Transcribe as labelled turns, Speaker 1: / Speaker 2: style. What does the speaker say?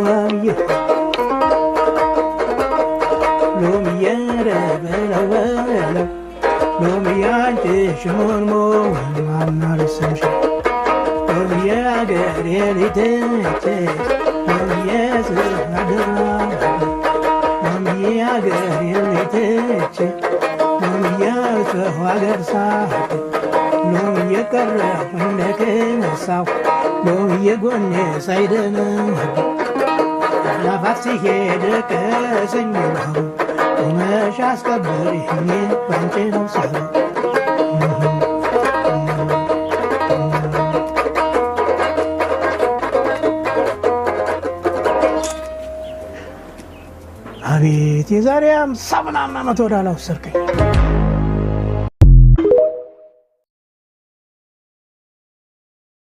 Speaker 1: ሎሚዬ ሎሚዬ ረበለው በለው ሎሚዬ አንቺ ሽሞንሞን ማናልስምሽ ሎሚዬ አገሬ ሊትቼ ሎሚዬ ስናድራ ሎሚዬ አገሬ ሊትቼ ሎሚዬ ሰው አገር ሳት ሎሚዬ ቀረሁ እንደከነሳሁ ሎሚዬ ጎኔ ሳይደነው ናፋት ሲሄድ ቀሰኝ ነው ቁመሽ አስከብሪኝ ባንቺ ነው ሰው አቤት የዛሬ 50 ምናምን ዓመት ወዳላ ወሰድከኝ